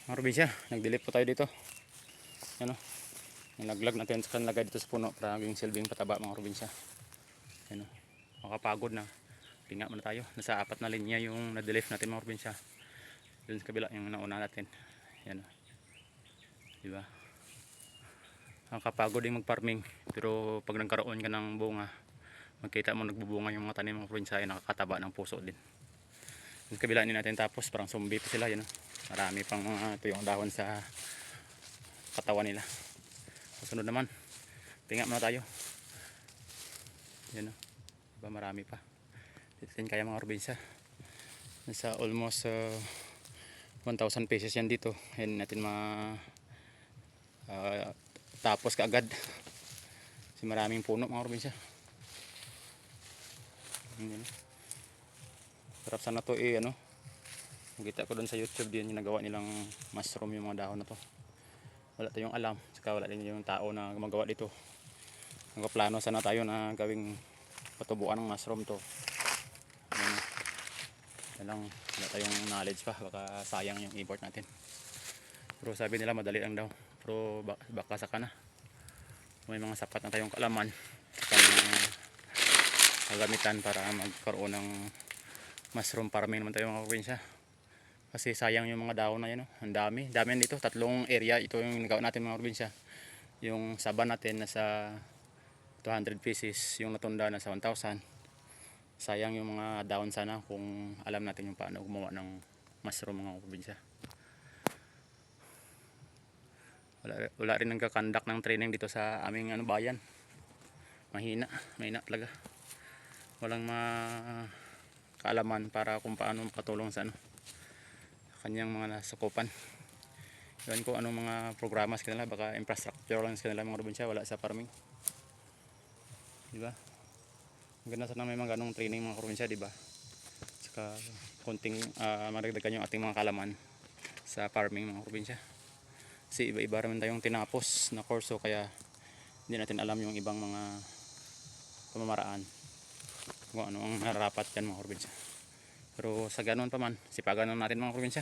Mga probinsya, nag-delete po tayo dito. Yan o. Nilaglag natin sa kanlagay dito sa puno para maging silbing pataba mga probinsya. Yan o. Makapagod na. Tinga muna tayo. Nasa 4 na linya yung na-delete natin mga probinsya. Doon sa kabila yung nauna natin. Yan o. Diba? Nakakapagod din mag-farming. Pero pag nagkaroon ka ng bunga, magkita mo nagbubunga yung mga tanim mga probinsya ay nakakataba ng puso din. Doon sa kabila din natin tapos parang zombie pa sila. Yan o. Marami pang mga tuyong dahon sa katawan nila. Kasunod naman, tinga muna tayo. Yan o. Diba marami pa. Dito din kaya mga probinsya. Nasa almost 1,000 pesos yan dito. Yan natin tapos kaagad. Kasi maraming puno mga probinsya. Yan o. Sarap sana to ano. Nakita ko doon sa YouTube din yung nagawa nilang mushroom yung mga dahon na to. Wala tayong alam, saka wala din yung tao na gumagawa dito. Nagpaplano sana tayo na gawing patubuan ng mushroom to. Yan lang, wala tayong knowledge pa, baka sayang yung import natin. Pero sabi nila madali lang daw. Pero baka saka na. May mga sapat na tayong kaalaman sa kagamitan para magkaroon ng mushroom farming naman tayo mga probinsya. Kasi sayang yung mga dahon na yan. Ang dami. Dami yan dito. 3 area. Ito yung nagawa natin mga probinsya. Yung saban natin nasa 200 pieces. Yung natunda nasa 1,000. Sayang yung mga dahon sana kung alam natin yung paano gumawa ng mushroom mga probinsya. Wala rin nagkakandak ng training dito sa aming bayan. Mahina talaga. Walang kaalaman para kung paano patulong sa kanyang mga nasakupan. Iwan ko anong mga programa sa kanila, baka infrastructure lang sa kanila mga probinsya, wala sa farming. Diba? Maganda sana may mga ganong training mga probinsya, diba? Saka konting maragdagan yung ating mga kalaman sa farming mga probinsya. Kasi iba-iba naman tayong tinapos na kurso, kaya hindi natin alam yung ibang mga pamamaraan kung ano ang nararapat yan mga probinsya. Pero sa ganoon pa man, sipagan natin mga probinsya.